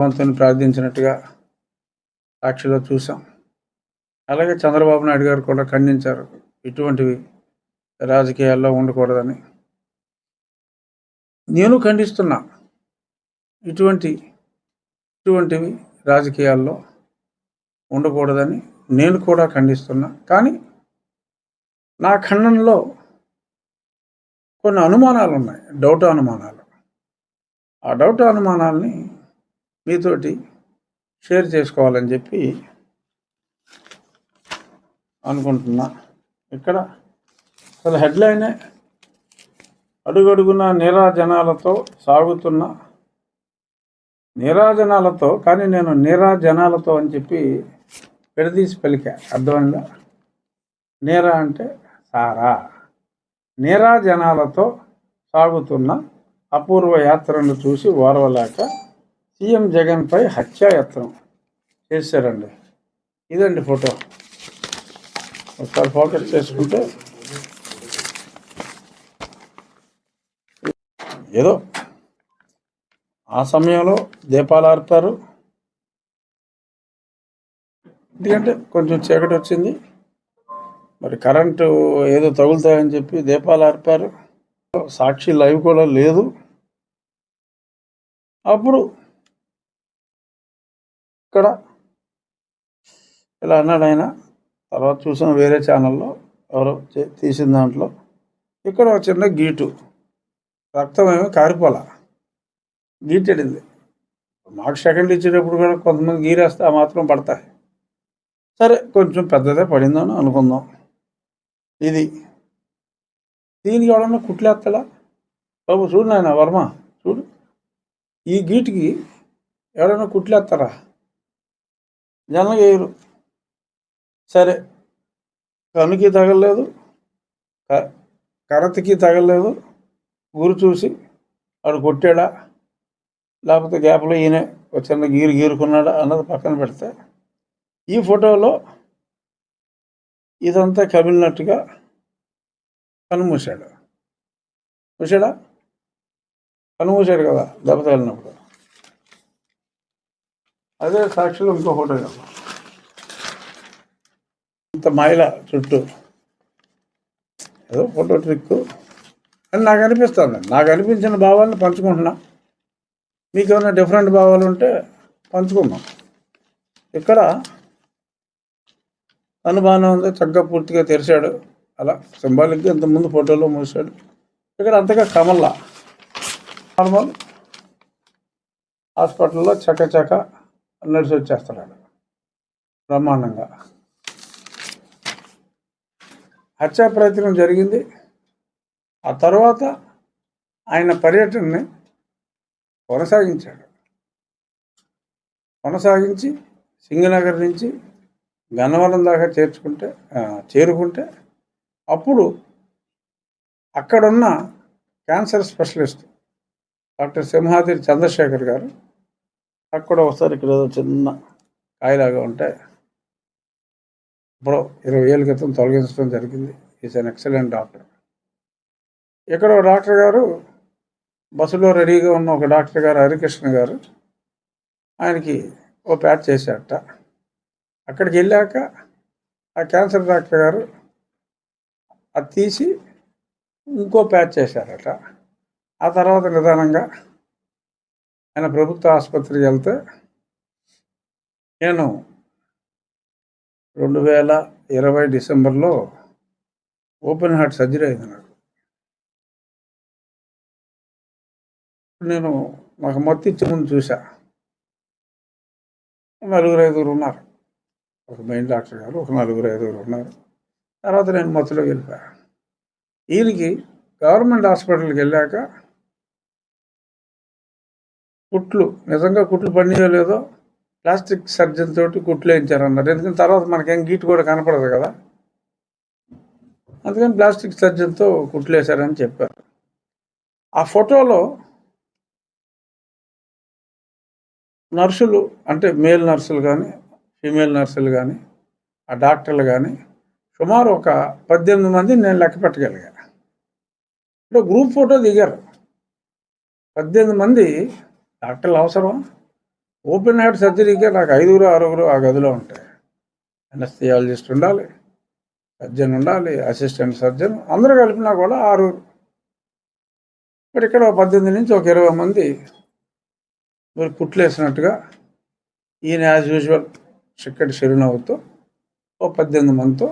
భగవంతుని ప్రార్థించినట్టుగా సాక్షిలో చూసాం. అలాగే చంద్రబాబు నాయుడు గారు కూడా ఖండించారు, ఇటువంటివి రాజకీయాల్లో ఉండకూడదని. నేను ఖండిస్తున్నా, ఇటువంటివి రాజకీయాల్లో ఉండకూడదని నేను కూడా ఖండిస్తున్నా. కానీ నా ఖండనలో కొన్ని అనుమానాలు ఉన్నాయి, డౌట్ అనుమానాలు. ఆ డౌట్ అనుమానాలని మీతోటి షేర్ చేసుకోవాలని చెప్పి అనుకుంటున్నా. ఇక్కడ అసలు హెడ్లైనే అడుగడుగున నీరాజనాలతో సాగుతున్న నీరాజనాలతో, కానీ నేను నీరాజనాలతో అని చెప్పి విడదీసి పలికా. అర్థమైందా? నీరా అంటే సారా. నీరాజనాలతో సాగుతున్న అపూర్వ యాత్రను చూసి ఓర్వలేక సీఎం జగన్పై హత్యాయత్నం చేశారండి. ఇదండి ఫోటో. ఒకసారి ఫోకస్ చేసుకుంటే ఏదో ఆ సమయంలో దీపాలు ఆర్పారు. ఎందుకంటే కొంచెం చీకటి వచ్చింది, మరి కరెంటు ఏదో తగులుతాయని చెప్పి దీపాలు ఆర్పారు. సాక్షి లైవ్ కూడా లేదు. అప్పుడు ఇక్కడ ఇలా అన్నాడు ఆయన. తర్వాత చూసిన వేరే ఛానల్లో ఎవరో తీసిన దాంట్లో ఇక్కడ ఒక చిన్న గీటు, రక్తం ఏమో కారిపోలా, గీటెడింది. మాకు సెకండ్ ఇచ్చేటప్పుడు కూడా కొంతమంది గీరేస్తే ఆ మాత్రం పడతాయి. సరే, కొంచెం పెద్దదే పడిందని అనుకుందాం. ఇది దీనికి ఎవడన్నా కుట్లేస్తాడా? బాబు చూడు నాయన వర్మ, చూడు, ఈ గీటికి ఎవడన్నా కుట్లేస్తారా? జనం వేయరు. సరే, కనుకి తగలలేదు, కరతకి తగలలేదు. గురి చూసి వాడు కొట్టాడా, లేకపోతే గ్యాప్లో ఈయన ఒక చిన్న గీరుకున్నాడా అన్నది పక్కన పెడితే, ఈ ఫోటోలో ఇదంతా కమిలినట్టుగా కనుమూసాడు. కనుమూసాడు కదా దెబ్బ తగిలినప్పుడు. అదే సాక్షిలో ఇంకో ఫోటో కదా, ఇంత మాయల చుట్టూ ఏదో ఫోటో ట్రిక్ అని నాకు అనిపిస్తుంది. నాకు అనిపించిన భావాలను పంచుకుంటున్నా. మీకు ఏమైనా డిఫరెంట్ భావాలు ఉంటే పంచుకుందాం. ఇక్కడ అనుమానం ఉంది, చక్కగా పూర్తిగా తెరిచాడు. అలా సింబాలిక్గా ఇంతకుముందు ఫోటోలో మూసాడు. ఇక్కడ అంతగా కమల్లా నార్మల్ హాస్పిటల్లో చక్క నడిచి వచ్చేస్తున్నాడు బ్రహ్మాండంగా. హత్యా ప్రయత్నం జరిగింది. ఆ తర్వాత ఆయన పర్యటనని కొనసాగించి సింగనగర్ నుంచి గన్నవరం దాకా చేరుకుంటే అప్పుడు అక్కడున్న cancer specialist doctor Simhadri Chandrasekhar గారు అక్కడ ఒకసారి ఇక్కడ ఏదో చిన్న కాయలాగా ఉంటే ఇప్పుడు 20 ఏళ్ళ క్రితం తొలగించడం జరిగింది. Is an excellent doctor. ఇక్కడ ఒక డాక్టర్ గారు, బస్సులో రెడీగా ఉన్న ఒక డాక్టర్ గారు హరికృష్ణ గారు ఆయనకి ఓ ప్యాచ్ చేశారట. అక్కడికి వెళ్ళాక ఆ క్యాన్సర్ డాక్టర్ గారు అది తీసి ఇంకో ప్యాచ్ చేశారట. ఆ తర్వాత నిదానంగా ఆయన ప్రభుత్వ ఆసుపత్రికి వెళ్తే, నేను 2020 డిసెంబర్లో ఓపెన్ హార్ట్ సర్జరీ అయింది నాకు. నేను నాకు మొత్తం ఇచ్చే ముందు చూసా, 4-5 ఉన్నారు. ఒక మెయిన్ డాక్టర్ గారు, ఒక 4-5 ఉన్నారు. తర్వాత నేను మొత్తంలోకి వెళ్ళిపోయా. ఈయనకి గవర్నమెంట్ హాస్పిటల్కి వెళ్ళాక నిజంగా కుట్లు పనియో లేదో ప్లాస్టిక్ సర్జన్ తోటి కుట్లు వేయించారన్నారు. ఎందుకంటే తర్వాత మనకేం గీటు కూడా కనపడదు కదా, అందుకని ప్లాస్టిక్ సర్జన్తో కుట్లు వేశారని చెప్పారు. ఆ ఫోటోలో నర్సులు, అంటే మేల్ నర్సులు కానీ ఫీమేల్ నర్సులు కానీ ఆ డాక్టర్లు కానీ సుమారు ఒక 18 మంది నేను లెక్క పెట్టగలిగా. ఇప్పుడు గ్రూప్ ఫోటో దిగారు 18 మంది. డాక్టర్లు అవసరం? ఓపెన్ హార్ట్ సర్జరీకే నాకు 5గురు 6గురు ఆ గదిలో ఉంటాయి. అనస్థియాలజిస్ట్ ఉండాలి, సర్జన్ ఉండాలి, అసిస్టెంట్ సర్జన్ అందరూ కలిపినా కూడా 6గురు. మరి ఇక్కడ 18 నుంచి ఒక 20 మంది మరి పుట్లేసినట్టుగా ఈయన యాజ్ యూజువల్ చిక్కటి చిరునవ్వుతో 18 మందితో